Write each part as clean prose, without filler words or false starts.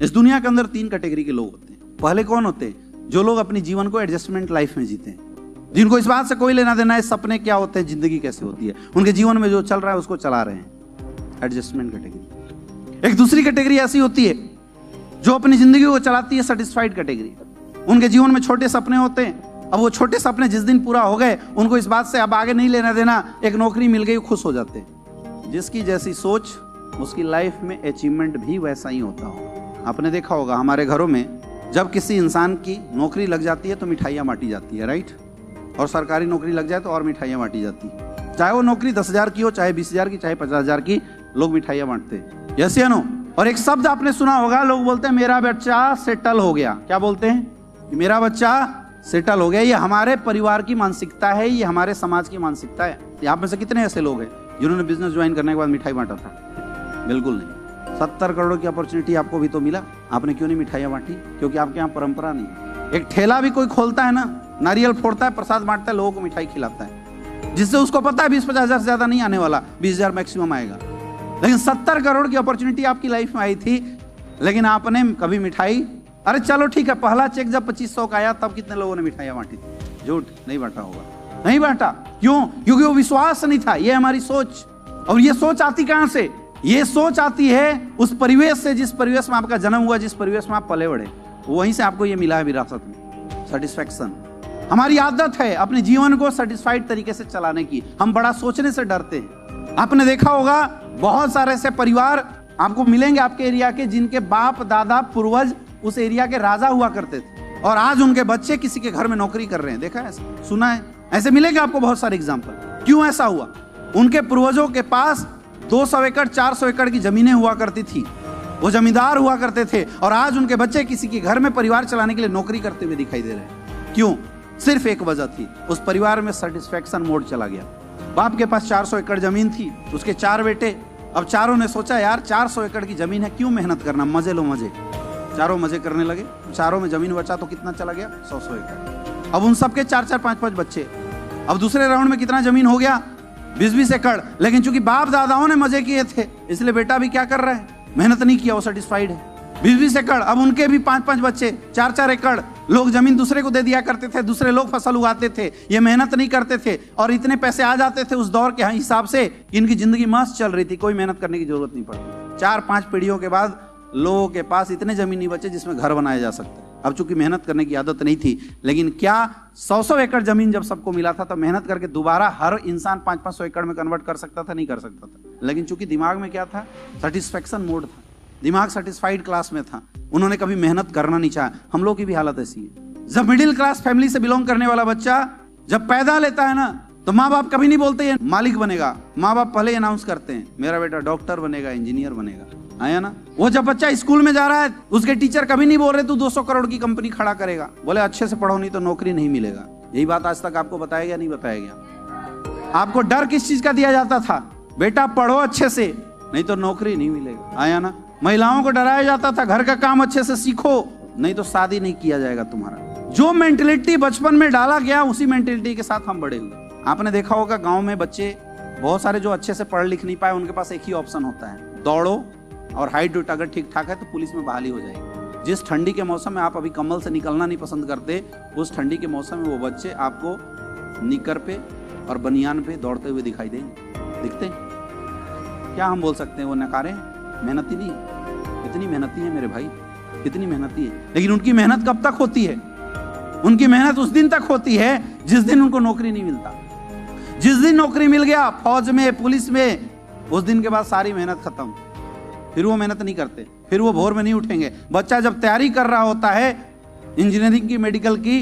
इस दुनिया के अंदर 3 कैटेगरी के लोग होते हैं। पहले कौन होते हैं? जो लोग अपनी जीवन को एडजस्टमेंट लाइफ में जीते हैं, जिनको इस बात से कोई लेना देना है सपने क्या होते हैं, जिंदगी कैसे होती है, उनके जीवन में जो चल रहा है उसको चला रहे हैं, एडजस्टमेंट कैटेगरी। एक दूसरी कैटेगरी ऐसी होती है जो अपनी जिंदगी को चलाती है, सेटिस्फाइड कैटेगरी। उनके जीवन में छोटे सपने होते हैं, अब वो छोटे सपने जिस दिन पूरा हो गए उनको इस बात से अब आगे नहीं लेना देना, एक नौकरी मिल गई खुश हो जाते हैं। जिसकी जैसी सोच उसकी लाइफ में अचीवमेंट भी वैसा ही होता हो। आपने देखा होगा हमारे घरों में जब किसी इंसान की नौकरी लग जाती है तो मिठाइयाँ बांटी जाती है, राइट? और सरकारी नौकरी लग जाए तो और मिठाइयाँ बांटी जाती है। चाहे वो नौकरी 10,000 की हो, चाहे 20,000 की, चाहे 50,000 की, लोग मिठाइयाँ बांटते हैं। यस या नो? और एक शब्द आपने सुना होगा, लोग बोलते हैं मेरा बच्चा सेटल हो गया। क्या बोलते हैं? मेरा बच्चा सेटल हो गया। ये हमारे परिवार की मानसिकता है, ये हमारे समाज की मानसिकता है। यहाँ में से कितने ऐसे लोग हैं जिन्होंने बिजनेस ज्वाइन करने के बाद मिठाई बांटा था? बिल्कुल नहीं। 70 करोड़ की अपॉर्चुनिटी आपको भी तो मिला, आपने क्यों नहीं मिठाइयाँ बांटी? क्योंकि आपके यहाँ परंपरा नहीं। एक ठेला भी कोई खोलता है ना, नारियल फोड़ता है, प्रसाद बांटता है, लोगों को मिठाई खिलाता है, जिससे उसको पता है 20-50 हजार से ज्यादा नहीं आने वाला, 20,000 मैक्सिमम आएगा। लेकिन 70 करोड़ की अपॉर्चुनिटी आपकी लाइफ में आई थी, लेकिन आपने कभी मिठाई, अरे चलो ठीक है, पहला चेक जब 2500 का आया तब कितने लोगों ने मिठाइयाँ बांटी थी? झूठ, नहीं बांटा होगा, नहीं बांटा। क्यों? क्योंकि वो विश्वास नहीं था। ये हमारी सोच, और ये सोच आती कहां से? ये सोच आती है उस परिवेश से, जिस परिवेश में आपका जन्म हुआ, जिस परिवेश में आप पले बढ़े, वहीं से आपको ये मिला है विरासत में, सेटिस्फैक्शन। हमारी आदत है अपने जीवन को सेटिस्फाइड तरीके से चलाने की, हम बड़ा सोचने से डरते हैं। आपने देखा होगा बहुत सारे ऐसे परिवार आपको मिलेंगे आपके एरिया के, जिनके बाप दादा पूर्वज उस एरिया के राजा हुआ करते थे, और आज उनके बच्चे किसी के घर में नौकरी कर रहे हैं। देखा है, सुना है? ऐसे मिलेंगे आपको बहुत सारे एग्जाम्पल। क्यों ऐसा हुआ? उनके पूर्वजों के पास 200 एकड़ 400 एकड़ की जमीनें हुआ करती थी, वो जमींदार हुआ करते थे, और आज उनके बच्चे किसी के घर में परिवार चलाने के लिए नौकरी करते हुए दिखाई दे रहे हैं। क्यों? सिर्फ एक वजह थी, उस परिवार में सेटिस्फैक्शन मोड चला गया। बाप के पास 400 एकड़ जमीन थी, उसके 4 बेटे, अब चारों ने सोचा यार 400 एकड़ की जमीन है, क्यों मेहनत करना, मजे लो मजे। चारों मजे करने लगे, चारों में जमीन बचा तो कितना चला गया? 100 एकड़। अब उन सबके 4-4 5-5 बच्चे। अब दूसरे राउंड में कितना जमीन हो गया? 20-20 एकड़। लेकिन चूंकि बाप दादाओं ने मजे किए थे, इसलिए बेटा भी क्या कर रहा है? मेहनत नहीं किया, वो सेटिस्फाइड है। 20-20 एकड़। अब उनके भी 5-5 बच्चे, 4-4 एकड़। लोग जमीन दूसरे को दे दिया करते थे, दूसरे लोग फसल उगाते थे, ये मेहनत नहीं करते थे, और इतने पैसे आ जाते थे उस दौर के हिसाब से, इनकी जिंदगी मस्त चल रही थी, कोई मेहनत करने की जरूरत नहीं पड़ती। 4-5 पीढ़ियों के बाद लोगों के पास इतने जमीन नहीं बचे जिसमें घर बनाया जा सकता है। अब चूंकि मेहनत करने की आदत नहीं थी, लेकिन क्या 100-100 एकड़ जमीन जब सबको मिला था तो मेहनत करके दोबारा हर इंसान 500-500 एकड़ में कन्वर्ट कर सकता था? नहीं कर सकता था। लेकिन चूंकि दिमाग में क्या था? सेटिस्फैक्शन मोड था, दिमाग सेटिस्फाइड क्लास में था, उन्होंने कभी मेहनत करना नहीं चाहा। हम लोग की भी हालत ऐसी है। जब मिडिल क्लास फैमिली से बिलोंग करने वाला बच्चा जब पैदा लेता है ना, तो माँ बाप कभी नहीं बोलते ये मालिक बनेगा, माँ बाप पहले अनाउंस करते हैं मेरा बेटा डॉक्टर बनेगा, इंजीनियर बनेगा। आया ना? वो जब बच्चा स्कूल में जा रहा है, उसके टीचर कभी नहीं बोल रहे तू 200 करोड़ की कंपनी खड़ा करेगा, बोले अच्छे से पढ़ो नहीं तो नौकरी नहीं मिलेगा। यही बात आज तक आपको बताया गया, नहीं बताया गया? आपको डर किस चीज का दिया जाता था? बेटा पढ़ो अच्छे से नहीं तो नौकरी नहीं मिलेगा। आया ना? महिलाओं को डराया जाता था घर का काम अच्छे से सीखो नहीं तो शादी नहीं किया जाएगा तुम्हारा। जो मेंटेलिटी बचपन में डाला गया, उसी मेंटेलिटी के साथ हम बड़े हुए। आपने देखा होगा गांव में बच्चे बहुत सारे जो अच्छे से पढ़ लिख नहीं पाए, उनके पास एक ही ऑप्शन होता है, दौड़ो और हाइट वेट अगर ठीक ठाक है तो पुलिस में बहाली हो जाएगी। जिस ठंडी के मौसम में आप अभी कम्बल से निकलना नहीं पसंद करते, उस ठंडी के मौसम में वो बच्चे आपको निकर पे और बनियान पे दौड़ते हुए दिखाई देंगे, दिखते हैं। क्या हम बोल सकते हैं? वो नकारे मेहनती नहीं, इतनी मेहनती है मेरे भाई, इतनी मेहनती है। लेकिन उनकी मेहनत कब तक होती है? उनकी मेहनत उस दिन तक होती है जिस दिन उनको नौकरी नहीं मिलता। जिस दिन नौकरी मिल गया फौज में, पुलिस में, उस दिन के बाद सारी मेहनत खत्म। फिर वो मेहनत नहीं करते, फिर वो भोर में नहीं उठेंगे। बच्चा जब तैयारी कर रहा होता है इंजीनियरिंग की, मेडिकल की,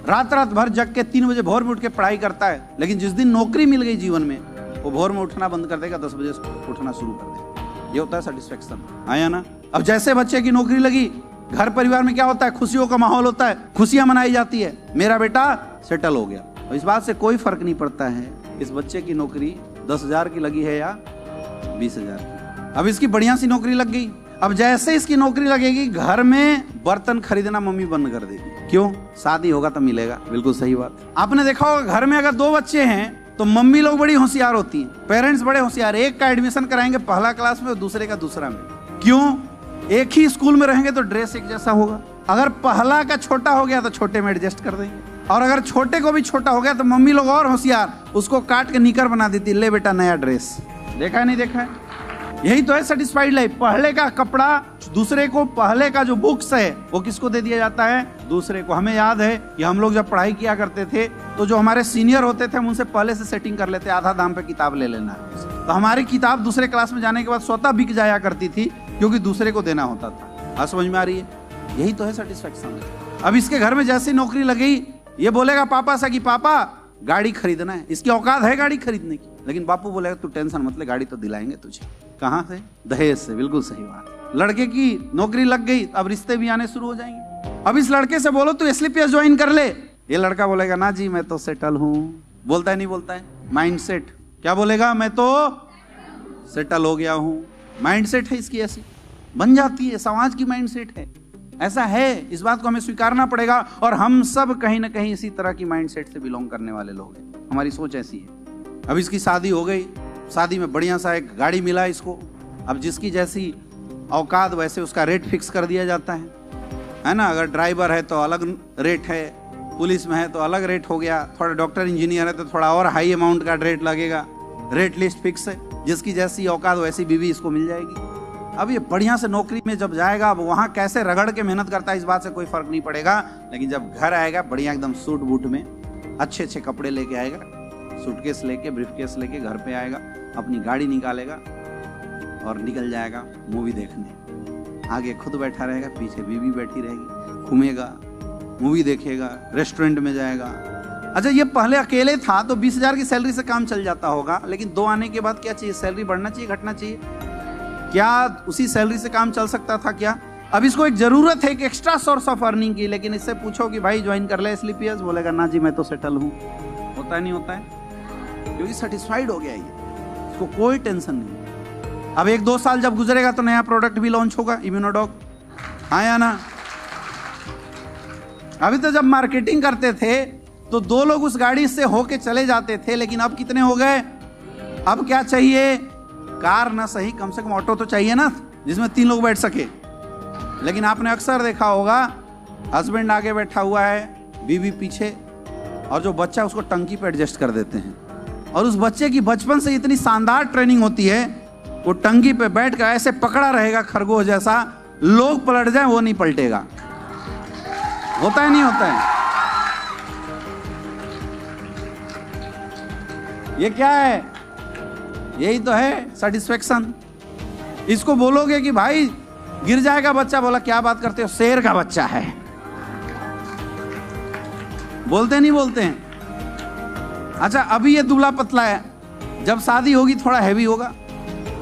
रात रात भर जग के 3 बजे भोर में उठ के पढ़ाई करता है। लेकिन जिस दिन नौकरी मिल गई जीवन में, वो भोर में उठना बंद कर देगा, 10 बजे उठना शुरू कर देगा। ये होता है सेटिस्फैक्शन। आया ना? अब जैसे बच्चे की नौकरी लगी, घर परिवार में क्या होता है? खुशियों का माहौल होता है, खुशियां मनाई जाती है, मेरा बेटा सेटल हो गया। और इस बात से कोई फर्क नहीं पड़ता है इस बच्चे की नौकरी 10,000 की लगी है या 20,000 की। अब इसकी बढ़िया सी नौकरी लग गई। अब जैसे इसकी नौकरी लगेगी, घर में बर्तन खरीदना मम्मी बंद कर देगी। क्यों? शादी होगा तो मिलेगा। बिल्कुल सही बात। आपने देखा होगा घर में अगर 2 बच्चे हैं तो मम्मी लोग बड़ी होशियार होती हैं, पेरेंट्स बड़े होशियार। एक का एडमिशन कराएंगे पहला क्लास में और दूसरे का दूसरा में। क्यों? एक ही स्कूल में रहेंगे तो ड्रेस एक जैसा होगा। अगर पहला का छोटा हो गया तो छोटे में एडजस्ट कर देंगे, और अगर छोटे को भी छोटा हो गया तो मम्मी लोग और होशियार, उसको काट के निकर बना देती, ले बेटा नया ड्रेस। देखा है नहीं देखा है? यही तो है सेटिस्फाइड लाइफ। पहले का कपड़ा दूसरे को, पहले का जो बुक्स है वो किसको दे दिया जाता है? दूसरे को। हमें याद है कि हम लोग जब पढ़ाई किया करते थे तो जो हमारे सीनियर होते थे हम उनसे पहले से सेटिंग कर लेते, आधा दाम पे किताब ले लेना। तो हमारी किताब दूसरे क्लास में जाने के बाद स्वतः बिक जाया करती थी, क्योंकि दूसरे को देना होता था। हाँ, समझ में आ रही है? यही तो है सेटिस्फेक्शन। अब इसके घर में जैसी नौकरी लगी, ये बोलेगा पापा से कि पापा गाड़ी खरीदना है। इसकी औकात है गाड़ी खरीदने की, लेकिन बापू बोलेगा तू टेंशन मत ले, गाड़ी तो दिलाएंगे तुझे। कहाँ से? दहेज से। बिल्कुल सही बात। लड़के की नौकरी लग गई, अब रिश्ते भी आने शुरू हो जाएंगे। अब इस लड़के से बोलो तू एसलीपीएस ज्वाइन कर ले, ये लड़का बोलेगा ना जी मैं तो सेटल हूं। बोलता है नहीं बोलता है? माइंडसेट। क्या बोलेगा? मैं तो सेटल हो गया हूं। माइंडसेट है इसकी, ऐसी बन जाती है, समाज की माइंडसेट है, ऐसा है। इस बात को हमें स्वीकारना पड़ेगा। और हम सब कहीं ना कहीं इसी तरह की माइंडसेट से बिलोंग करने वाले लोग हैं। हमारी सोच ऐसी है। अब इसकी शादी हो गई, शादी में बढ़िया सा एक गाड़ी मिला इसको। अब जिसकी जैसी औकात वैसे उसका रेट फिक्स कर दिया जाता है ना? अगर ड्राइवर है तो अलग रेट है, पुलिस में है तो अलग रेट हो गया, थोड़ा डॉक्टर इंजीनियर है तो थोड़ा और हाई अमाउंट का रेट लगेगा। रेट लिस्ट फिक्स है, जिसकी जैसी औकात वैसी बीवी इसको मिल जाएगी। अब ये बढ़िया से नौकरी में जब जाएगा, अब वहां कैसे रगड़ के मेहनत करता है इस बात से कोई फर्क नहीं पड़ेगा, लेकिन जब घर आएगा बढ़िया एकदम सूट बूट में, अच्छे अच्छे कपड़े लेके आएगा, सूटकेस लेके, ब्रीफकेस लेके घर पे आएगा, अपनी गाड़ी निकालेगा और निकल जाएगा मूवी देखने। आगे खुद बैठा रहेगा, पीछे बीवी बैठी रहेगी, घूमेगा, मूवी देखेगा, रेस्टोरेंट में जाएगा। अच्छा, ये पहले अकेले था तो 20,000 की सैलरी से काम चल जाता होगा, लेकिन 2 आने के बाद क्या चाहिए? सैलरी बढ़ना चाहिए, घटना चाहिए? क्या उसी सैलरी से काम चल सकता था क्या? अब इसको एक जरूरत है, एक एक्स्ट्रा सोर्स ऑफ अर्निंग की, लेकिन इससे पूछो कि भाई ज्वाइन कर ले एसलीपीएस, बोलेगा ना जी मैं तो सेटल हूं। होता है नहीं होता है? क्योंकि सेटिस्फाइड हो गया ये, इसको कोई टेंशन नहीं। अब 1-2 साल जब गुजरेगा तो नया प्रोडक्ट भी लॉन्च होगा, इम्यूनोडॉग। हाँ या ना? अभी तो जब मार्केटिंग करते थे तो 2 लोग उस गाड़ी से होके चले जाते थे, लेकिन अब कितने हो गए? अब क्या चाहिए? कार ना सही, कम से कम ऑटो तो चाहिए ना, जिसमें 3 लोग बैठ सके। लेकिन आपने अक्सर देखा होगा, हस्बैंड आगे बैठा हुआ है, बीवी पीछे, और जो बच्चा उसको टंकी पे एडजस्ट कर देते हैं। और उस बच्चे की बचपन से इतनी शानदार ट्रेनिंग होती है, वो टंकी पे बैठ कर ऐसे पकड़ा रहेगा खरगोश जैसा, लोग पलट जाए वो नहीं पलटेगा। होता है नहीं होता है? ये क्या है? यही तो है सेटिस्फेक्शन। इसको बोलोगे कि भाई गिर जाएगा बच्चा, बोला क्या बात करते हो, शेर का बच्चा है। बोलते नहीं बोलते हैं? अच्छा, अभी ये दुबला पतला है, जब शादी होगी थोड़ा हैवी होगा।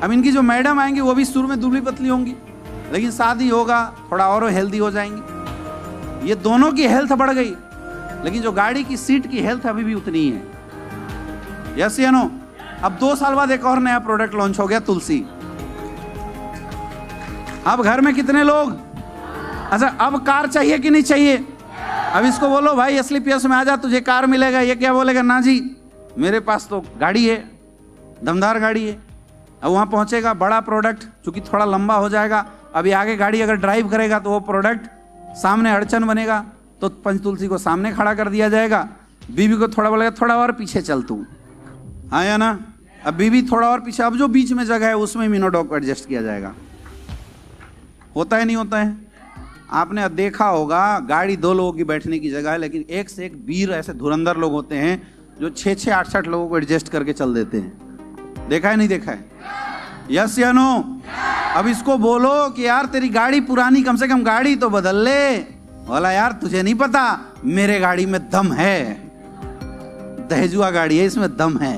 अब इनकी जो मैडम आएंगी वो भी शुरू में दुबली पतली होंगी, लेकिन शादी होगा थोड़ा और हेल्दी हो जाएंगी। ये दोनों की हेल्थ बढ़ गई, लेकिन जो गाड़ी की सीट की हेल्थ अभी भी उतनी ही है। यस या नो? अब 2 साल बाद एक और नया प्रोडक्ट लॉन्च हो गया, तुलसी। अब घर में कितने लोग? अच्छा, अब कार चाहिए कि नहीं चाहिए? अब इसको बोलो भाई एसलीपीएस में आ जा, तुझे कार मिलेगा। ये क्या बोलेगा? ना जी मेरे पास तो गाड़ी है, दमदार गाड़ी है। अब वहां पहुंचेगा, बड़ा प्रोडक्ट चूंकि थोड़ा लंबा हो जाएगा, अभी आगे गाड़ी अगर ड्राइव करेगा तो वो प्रोडक्ट सामने अड़चन बनेगा, तो पंचतुलसी को सामने खड़ा कर दिया जाएगा। बीवी को थोड़ा बोलेगा थोड़ा और पीछे चल तू। हाँ या ना? अब बीवी थोड़ा और पीछे, अब जो बीच में जगह है उसमें इम्यूनोडॉग को एडजस्ट किया जाएगा। होता है नहीं होता है? आपने देखा होगा, गाड़ी 2 लोगों की बैठने की जगह है, लेकिन एक से एक वीर ऐसे धुरंधर लोग होते हैं जो 6-6, 8-8 लोगों को एडजस्ट करके चल देते हैं। देखा है नहीं देखा है? यस या नो? अब इसको बोलो कि यार तेरी गाड़ी पुरानी, कम से कम गाड़ी तो बदल ले। बोला यार तुझे नहीं पता, मेरे गाड़ी में दम है, दहेजुआ गाड़ी है, इसमें दम है।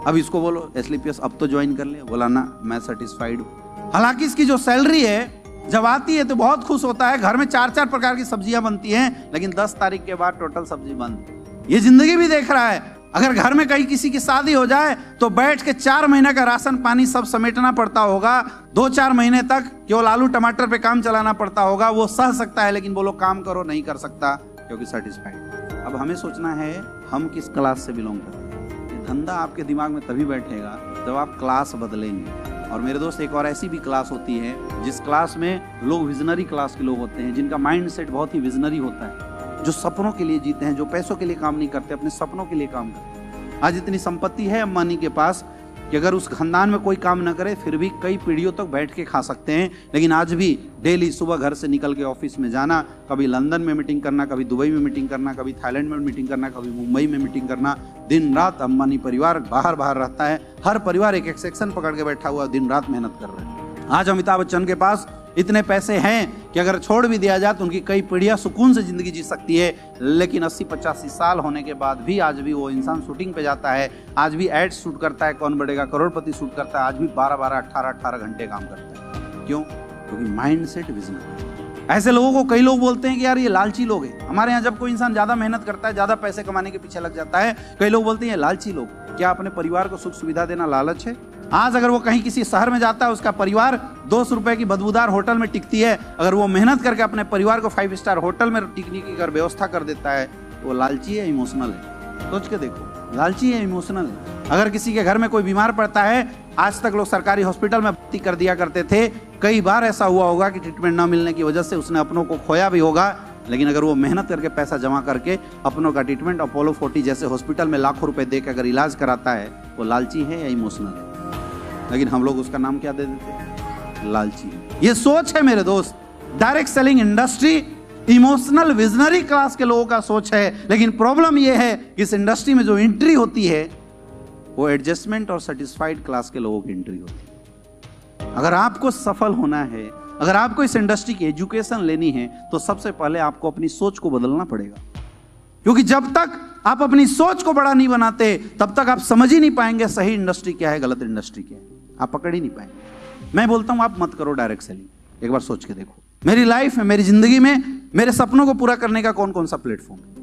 अब इसको बोलो एसलीपीएस अब तो ज्वाइन कर ले। बोला ना मैं सेटिस्फाइड हूं। हालांकि इसकी जो सैलरी है जब आती है तो बहुत खुश होता है, घर में 4-4 प्रकार की सब्जियां बनती हैं, लेकिन 10 तारीख के बाद टोटल सब्जी बंद। ये जिंदगी भी देख रहा है। अगर घर में कहीं किसी की शादी हो जाए तो बैठ के 4 महीने का राशन पानी सब समेटना पड़ता होगा, 2-4 महीने तक केवल आलू टमाटर पे काम चलाना पड़ता होगा। वो सह सकता है, लेकिन बोलो काम करो नहीं कर सकता, क्योंकि सेटिस्फाइड। अब हमें सोचना है हम किस क्लास से बिलोंग करते हैं। धंधा आपके दिमाग में तभी बैठेगा जब आप क्लास बदलेंगे। और मेरे दोस्त, एक और ऐसी भी क्लास होती है जिस क्लास में लोग विजनरी क्लास के लोग होते हैं, जिनका माइंड सेट बहुत ही विजनरी होता है, जो सपनों के लिए जीते हैं, जो पैसों के लिए काम नहीं करते, अपने सपनों के लिए काम करते हैं। आज इतनी संपत्ति है अंबानी के पास कि अगर उस खानदान में कोई काम न करे फिर भी कई पीढ़ियों तक बैठ के खा सकते हैं, लेकिन आज भी डेली सुबह घर से निकल के ऑफिस में जाना, कभी लंदन में मीटिंग करना, कभी दुबई में मीटिंग करना, कभी थाईलैंड में मीटिंग करना, कभी मुंबई में मीटिंग करना, दिन रात अंबानी परिवार बाहर बाहर रहता है। हर परिवार एक एक सेक्शन पकड़ के बैठा हुआ दिन रात मेहनत कर रहे हैं। आज अमिताभ बच्चन के पास इतने पैसे हैं कि अगर छोड़ भी दिया जाए तो उनकी कई पीढ़ियां सुकून से जिंदगी जी सकती है, लेकिन 80-85 साल होने के बाद भी आज भी वो इंसान शूटिंग पे जाता है, आज भी एड शूट करता है, कौन बढ़ेगा करोड़पति शूट करता है, आज भी 12-12, 18-18 घंटे काम करता है। क्यों? क्योंकि माइंड सेट विजनरी। ऐसे लोगों को कई लोग बोलते हैं कि यार ये लालची लोग हैं। हमारे यहाँ जब कोई इंसान ज्यादा मेहनत करता है, ज्यादा पैसे कमाने के पीछे लग जाता है, कई लोग बोलते हैं ये लालची लोग। क्या अपने परिवार को सुख सुविधा देना लालच है? आज अगर वो कहीं किसी शहर में जाता है, उसका परिवार 200 रुपए की बदबूदार होटल में टिकती है, अगर वो मेहनत करके अपने परिवार को 5 स्टार होटल में टिकने की अगर व्यवस्था कर देता है, वो लालची है, इमोशनल है? सोच के देखो, लालची है, इमोशनल है। अगर किसी के घर में कोई बीमार पड़ता है, आज तक लोग सरकारी हॉस्पिटल में भर्ती कर दिया करते थे, कई बार ऐसा हुआ होगा कि ट्रीटमेंट न मिलने की वजह से उसने अपनों को खोया भी होगा, लेकिन अगर वो मेहनत करके पैसा जमा करके अपनों का ट्रीटमेंट अपोलो 40 जैसे हॉस्पिटल में लाखों रुपए देकर अगर इलाज कराता है, वो लालची है या इमोशनल है? लेकिन हम लोग उसका नाम क्या दे देते हैं? लालची। ये सोच है मेरे दोस्त। Direct selling industry emotional visionary class के लोगों का सोच है, लेकिन प्रॉब्लम ये है कि इस इंडस्ट्री में जो एंट्री होती है वो एडजस्टमेंट और सेटिस्फाइड क्लास के लोगों की एंट्री होती है। अगर आपको सफल होना है, अगर आपको इस इंडस्ट्री की एजुकेशन लेनी है, तो सबसे पहले आपको अपनी सोच को बदलना पड़ेगा, क्योंकि जब तक आप अपनी सोच को बड़ा नहीं बनाते तब तक आप समझ ही नहीं पाएंगे सही इंडस्ट्री क्या है, गलत इंडस्ट्री क्या है, आप पकड़ ही नहीं पाएंगे। मैं बोलता हूं आप मत करो डायरेक्ट सेलिंग। एक बार सोच के देखो, मेरी लाइफ में, मेरी जिंदगी में मेरे सपनों को पूरा करने का कौन कौन सा प्लेटफॉर्म है।